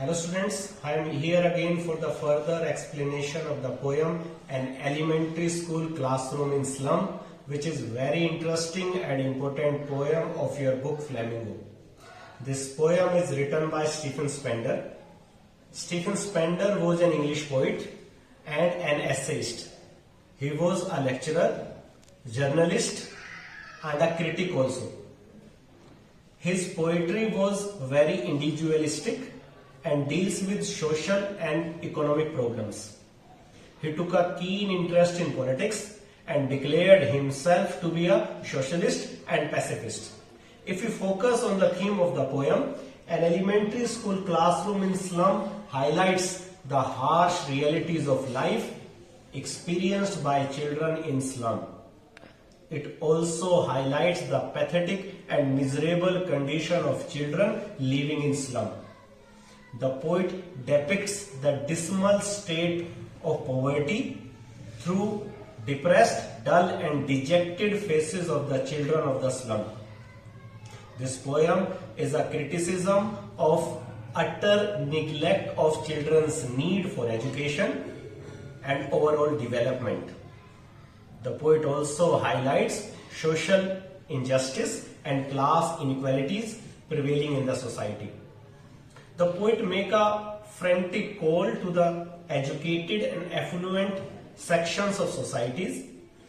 Hello students, I am here again for the further explanation of the poem An Elementary School Classroom in Slum, which is very interesting and important poem of your book Flamingo. This poem is written by Stephen Spender. Stephen Spender was an English poet and an essayist. He was a lecturer, journalist and a critic also. His poetry was very individualistic and deals with social and economic problems. He took a keen interest in politics and declared himself to be a socialist and pacifist. If we focus on the theme of the poem, An Elementary School Classroom in Slum highlights the harsh realities of life experienced by children in slum. It also highlights the pathetic and miserable condition of children living in slum. The poet depicts the dismal state of poverty through depressed, dull and dejected faces of the children of the slum. This poem is a criticism of utter neglect of children's need for education and overall development. The poet also highlights social injustice and class inequalities prevailing in the society. The poet makes a frantic call to the educated and affluent sections of societies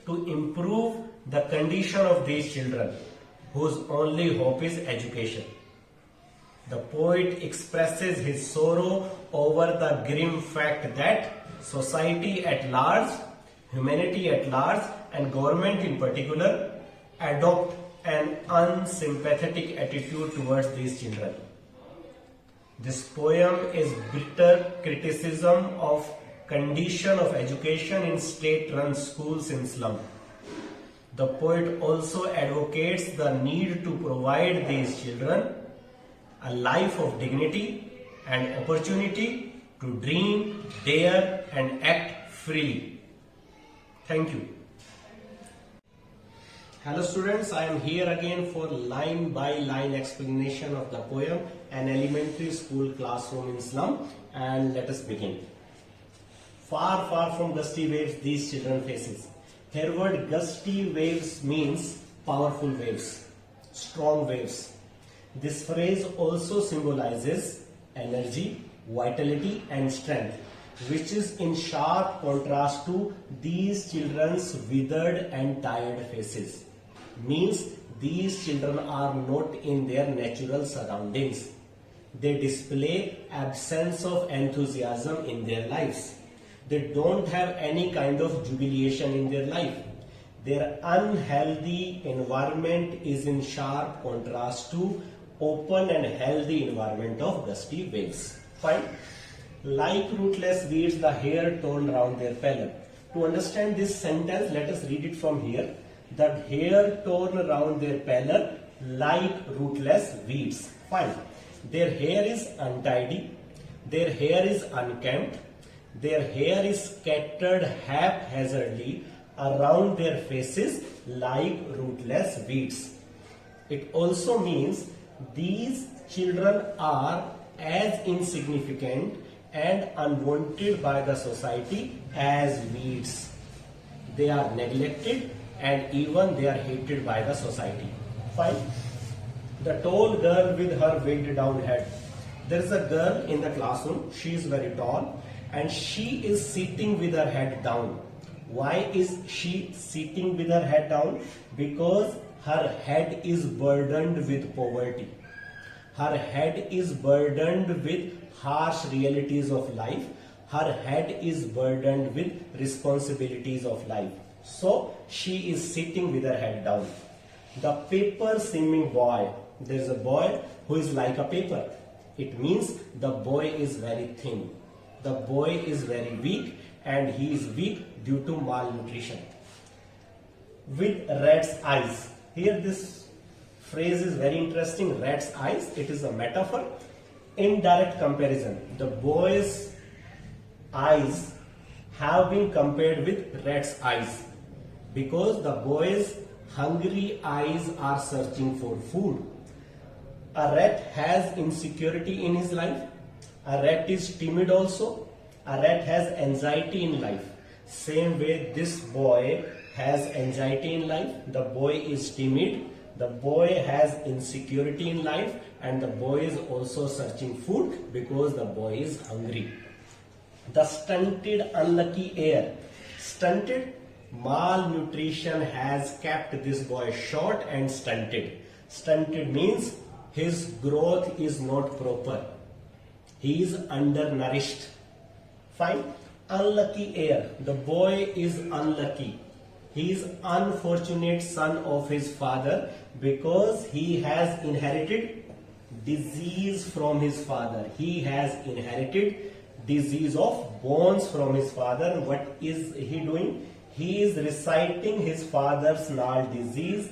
to improve the condition of these children whose only hope is education. The poet expresses his sorrow over the grim fact that society at large, humanity at large and government in particular adopt an unsympathetic attitude towards these children. This poem is bitter criticism of condition of education in state-run schools in slum. The poet also advocates the need to provide these children a life of dignity and opportunity to dream, dare and act freely. Thank you. Hello students, I am here again for line by line explanation of the poem An Elementary School Classroom in Slum, and let us begin. Far, far from gusty waves these children faces. Here word gusty waves means powerful waves, strong waves. This phrase also symbolizes energy, vitality and strength, which is in sharp contrast to these children's withered and tired faces. Means these children are not in their natural surroundings. They display absence of enthusiasm in their lives. They don't have any kind of jubilation in their life. Their unhealthy environment is in sharp contrast to open and healthy environment of gusty waves. Fine. Like rootless weeds, the hair torn round their pellet. To understand this sentence, let us read it from here. The hair torn around their pellet like rootless weeds. Fine. Their hair is untidy. Their hair is unkempt. Their hair is scattered haphazardly around their faces like rootless weeds. It also means these children are as insignificant and unwanted by the society as weeds. They are neglected and even they are hated by the society. Fine. The tall girl with her wigged down head. There is a girl in the classroom. She is very tall and she is sitting with her head down. Why is she sitting with her head down? Because her head is burdened with poverty. Her head is burdened with harsh realities of life. Her head is burdened with responsibilities of life. So she is sitting with her head down. The paper seeming boy. There is a boy who is like a paper. It means the boy is very thin. The boy is very weak and he is weak due to malnutrition. With rat's eyes. Here this phrase is very interesting. Rat's eyes. It is a metaphor. Indirect comparison. The boy's eyes have been compared with rat's eyes because the boy's hungry eyes are searching for food. A rat has insecurity in his life. A rat is timid also. A rat has anxiety in life. Same way this boy has anxiety in life. The boy is timid. The boy has insecurity in life, and the boy is also searching food because the boy is hungry. The stunted, unlucky heir. Stunted, malnutrition has kept this boy short and stunted. Stunted means his growth is not proper. He is undernourished. Fine. Unlucky heir. The boy is unlucky. He is unfortunate son of his father because he has inherited disease from his father. He has inherited disease of bones from his father. What is he doing? He is reciting his father's gnarled disease,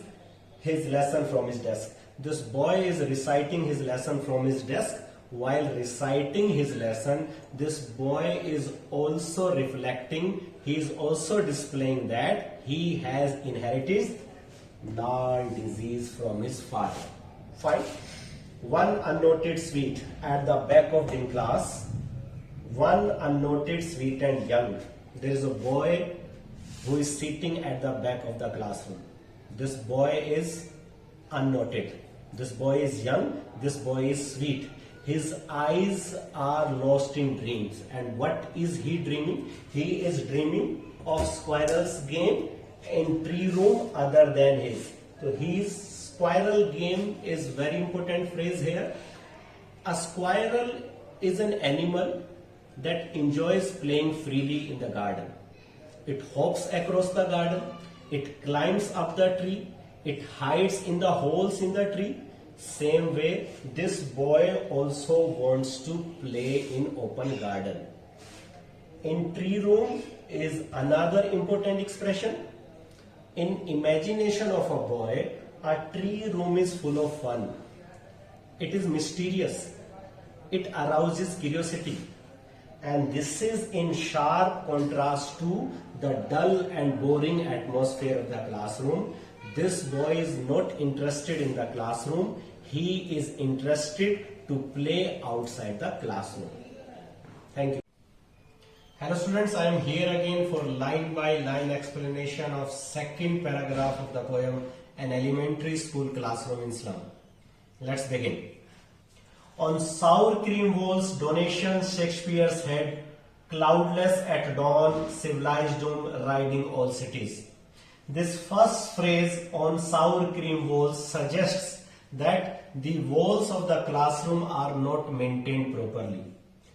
his lesson from his desk. This boy is reciting his lesson from his desk. While reciting his lesson, this boy is also reflecting, he is also displaying that he has inherited gnarled disease from his father. Fine. One unnoted sweet at the back of the class. One unnoted sweet and young. There is a boy who is sitting at the back of the classroom. This boy is unnoted. This boy is young. This boy is sweet. His eyes are lost in dreams. And what is he dreaming? He is dreaming of squirrel's game in tree room other than his. So his squirrel game is very important phrase here. A squirrel is an animal that enjoys playing freely in the garden. It hops across the garden. It climbs up the tree. It hides in the holes in the tree. Same way, this boy also wants to play in open garden. In tree room is another important expression. In imagination of a boy, a tree room is full of fun. It is mysterious. It arouses curiosity. And this is in sharp contrast to the dull and boring atmosphere of the classroom. This boy is not interested in the classroom. He is interested to play outside the classroom. Thank you. Hello students, I am here again for line by line explanation of second paragraph of the poem An Elementary School Classroom in Slum. Let's begin. On sour cream walls, donations Shakespeare's head, cloudless at dawn, civilized doom riding all cities. This first phrase on sour cream walls suggests that the walls of the classroom are not maintained properly.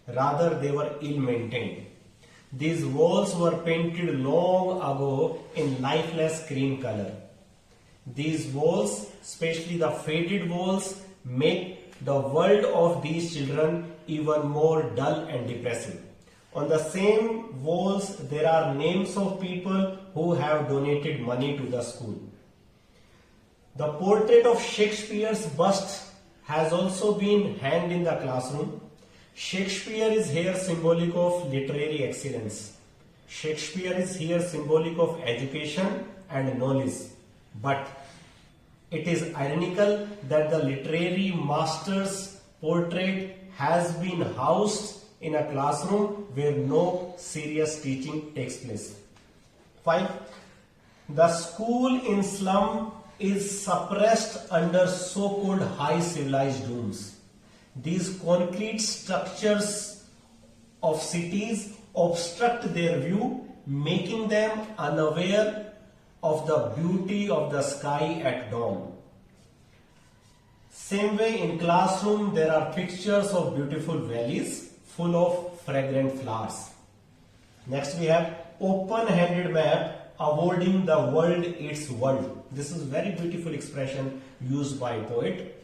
Rather, they were ill-maintained. These walls were painted long ago in lifeless cream color. These walls, especially the faded walls, make the world of these children even more dull and depressing. On the same walls, there are names of people who have donated money to the school. The portrait of Shakespeare's bust has also been hanged in the classroom. Shakespeare is here symbolic of literary excellence. Shakespeare is here symbolic of education and knowledge. But it is ironical that the literary master's portrait has been housed in a classroom where no serious teaching takes place. 5. The school in slum is suppressed under so-called high civilized dooms. These concrete structures of cities obstruct their view, making them unaware of the beauty of the sky at dawn. Same way, in classroom there are pictures of beautiful valleys full of fragrant flowers. Next we have open-handed map awarding the world its world. This is very beautiful expression used by poet.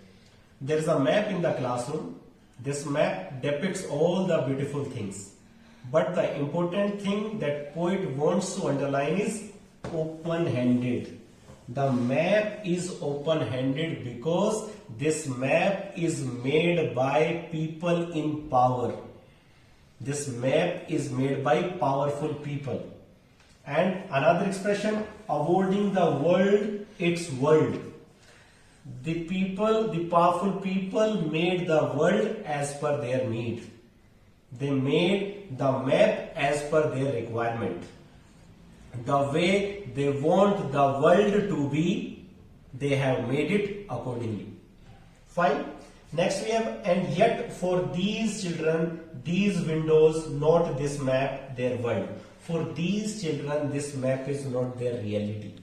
There is a map in the classroom. This map depicts all the beautiful things. But the important thing that poet wants to underline is open-handed. The map is open-handed because this map is made by people in power. This map is made by powerful people. And another expression, awarding the world its world. The people, the powerful people made the world as per their need. They made the map as per their requirement. The way they want the world to be, they have made it accordingly. Fine. Next we have, and yet for these children, these windows, not this map, their world. For these children, this map is not their reality.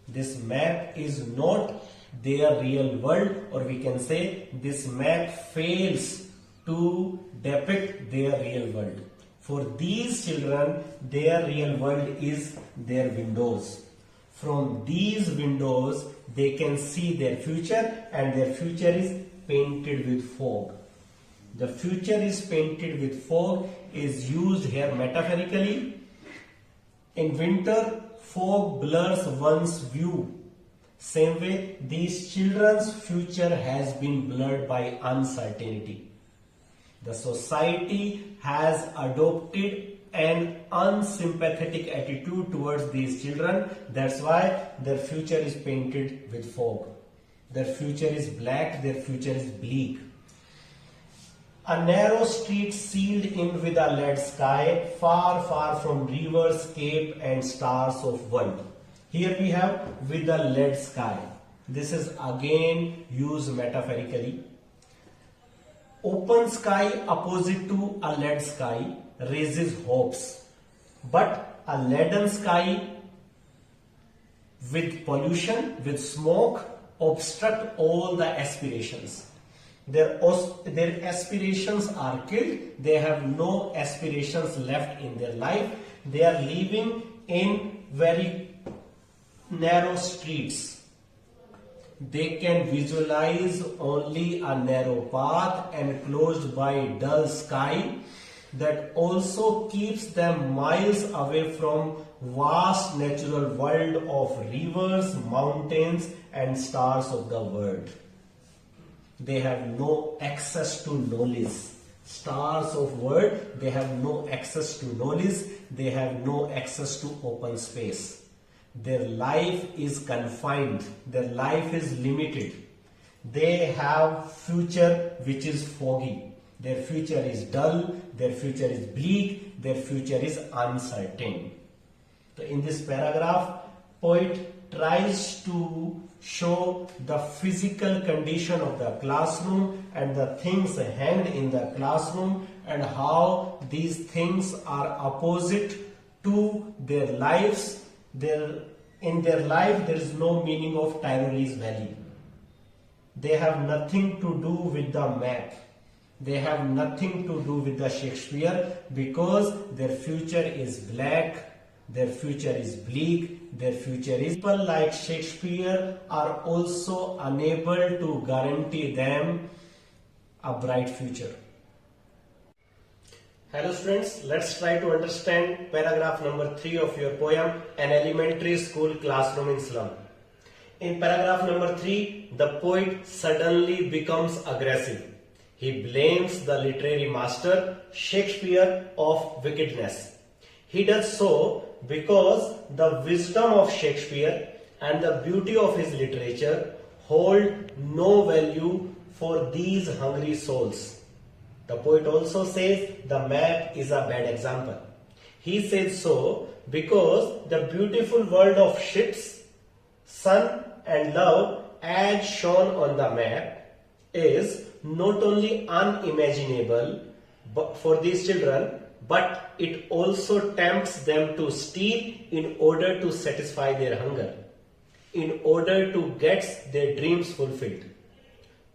This map is not their real world, or we can say this map fails to depict their real world. For these children, their real world is their windows. From these windows, they can see their future, and their future is painted with fog. The future is painted with fog is used here metaphorically. In winter, fog blurs one's view. Same way, these children's future has been blurred by uncertainty. The society has adopted an unsympathetic attitude towards these children. That's why their future is painted with fog. Their future is black, their future is bleak. A narrow street sealed in with a lead sky, far, far from rivers, cape and stars of world. Here we have with a lead sky. This is again used metaphorically. Open sky opposite to a lead sky raises hopes, but a leaden sky with pollution, with smoke, obstruct all the aspirations. Their aspirations are killed. They have no aspirations left in their life. They are living in very narrow streets. They can visualize only a narrow path enclosed by dull sky that also keeps them miles away from vast natural world of rivers, mountains and stars of the world. They have no access to knowledge. Stars of world, they have no access to knowledge. They have no access to open space. Their life is confined. Their life is limited. They have future which is foggy. Their future is dull. Their future is bleak. Their future is uncertain. So in this paragraph, poet tries to show the physical condition of the classroom and the things hanged in the classroom and how these things are opposite to their lives. In their life there is no meaning of Tyrolese Valley. They have nothing to do with the map. They have nothing to do with the Shakespeare because their future is black. Their future is bleak, their future is... People like Shakespeare are also unable to guarantee them a bright future. Hello students, let's try to understand paragraph number 3 of your poem, An Elementary School Classroom in Slum. In paragraph number 3, the poet suddenly becomes aggressive. He blames the literary master, Shakespeare, of wickedness. He does so because the wisdom of Shakespeare and the beauty of his literature hold no value for these hungry souls. The poet also says the map is a bad example. He says so because the beautiful world of ships, sun and love as shown on the map is not only unimaginable for these children, but it also tempts them to steal in order to satisfy their hunger, in order to get their dreams fulfilled.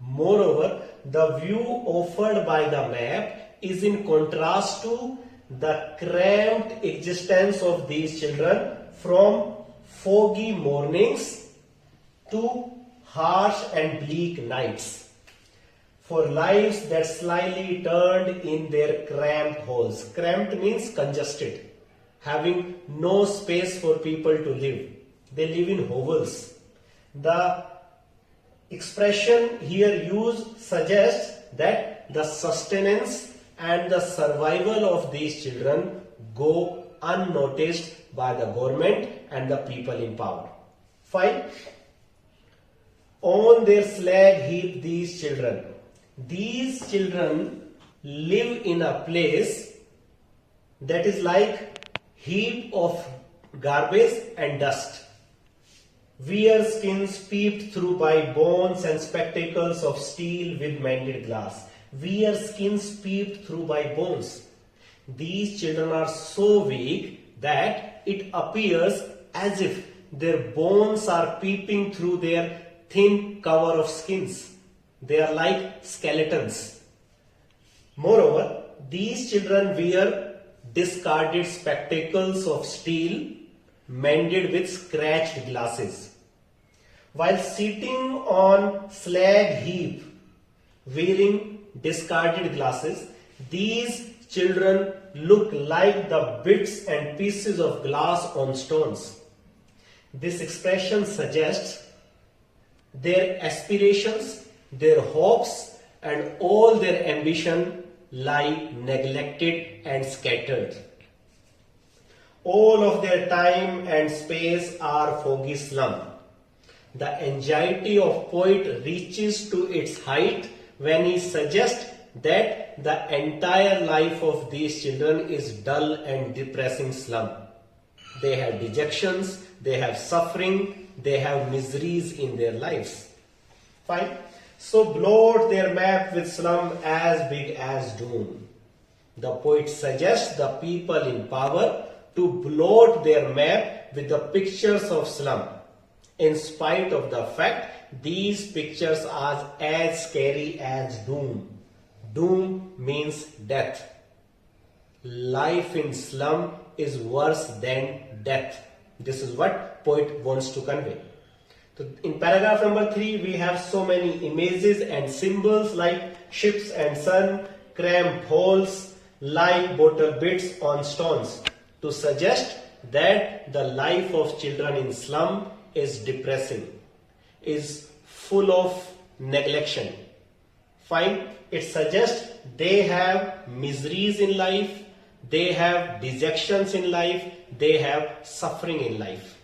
Moreover, the view offered by the map is in contrast to the cramped existence of these children from foggy mornings to harsh and bleak nights, for lives that slyly turned in their cramped holes. Cramped means congested, having no space for people to live. They live in hovels. The expression here used suggests that the sustenance and the survival of these children go unnoticed by the government and the people in power. 5. On their slag heap these children. These children live in a place that is like heap of garbage and dust. Wear skins peeped through by bones and spectacles of steel with mended glass. Wear skins peeped through by bones. These children are so weak that it appears as if their bones are peeping through their thin cover of skins. They are like skeletons. Moreover, these children wear discarded spectacles of steel mended with scratched glasses. While sitting on slag heap wearing discarded glasses, these children look like the bits and pieces of glass on stones. This expression suggests their aspirations, their hopes, and all their ambition lie neglected and scattered. All of their time and space are foggy slum. The anxiety of poet reaches to its height when he suggests that the entire life of these children is dull and depressing slum. They have dejections, they have suffering, they have miseries in their lives. Fine. So blot their map with slum as big as doom. The poet suggests the people in power to blot their map with the pictures of slum, in spite of the fact these pictures are as scary as doom. Doom means death. Life in slum is worse than death. This is what poet wants to convey. So in paragraph number 3, we have so many images and symbols like ships and sun, cramped holes, like bottle bits on stones, to suggest that the life of children in slum is depressing, is full of neglection. Fine. It suggests they have miseries in life, they have dejections in life, they have suffering in life.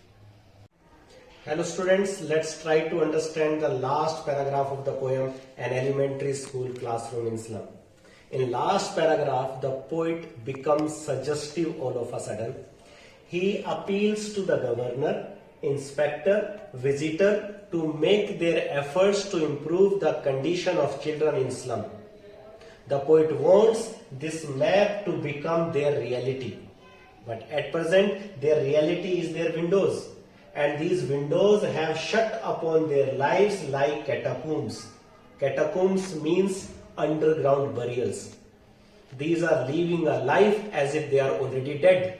Hello students, let's try to understand the last paragraph of the poem, An Elementary School Classroom in Slum. In last paragraph, the poet becomes suggestive all of a sudden. He appeals to the governor, inspector, visitor to make their efforts to improve the condition of children in slum. The poet wants this map to become their reality. But at present, their reality is their windows. And these windows have shut upon their lives like catacombs. Catacombs means underground burials. These are living a life as if they are already dead.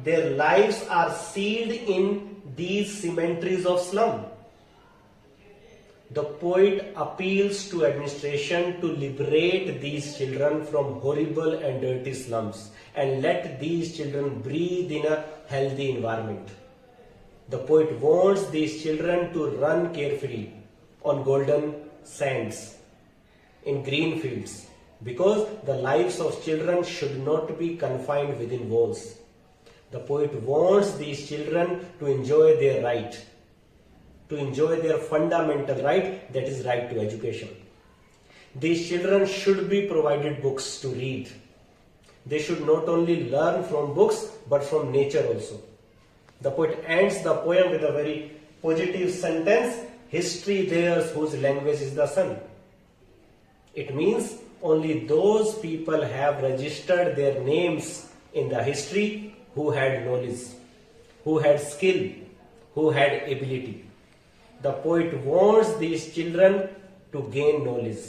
Their lives are sealed in these cemeteries of slum. The poet appeals to administration to liberate these children from horrible and dirty slums and let these children breathe in a healthy environment. The poet wants these children to run carefree on golden sands, in green fields, because the lives of children should not be confined within walls. The poet wants these children to enjoy their right, to enjoy their fundamental right, that is right to education. These children should be provided books to read. They should not only learn from books but from nature also. The poet ends the poem with a very positive sentence, history theirs whose language is the sun. It means only those people have registered their names in the history who had knowledge, who had skill, who had ability. The poet wants these children to gain knowledge.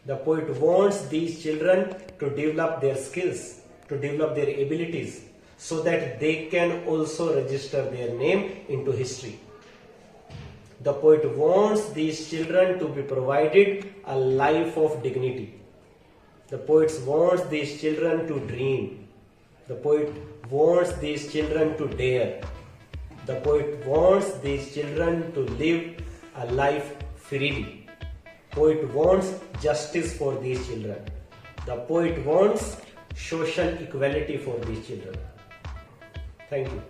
The poet wants these children to develop their skills, to develop their abilities, so that they can also register their name into history. The poet wants these children to be provided a life of dignity. The poet wants these children to dream. The poet wants these children to dare. The poet wants these children to live a life freely. Poet wants justice for these children. The poet wants social equality for these children. Thank you.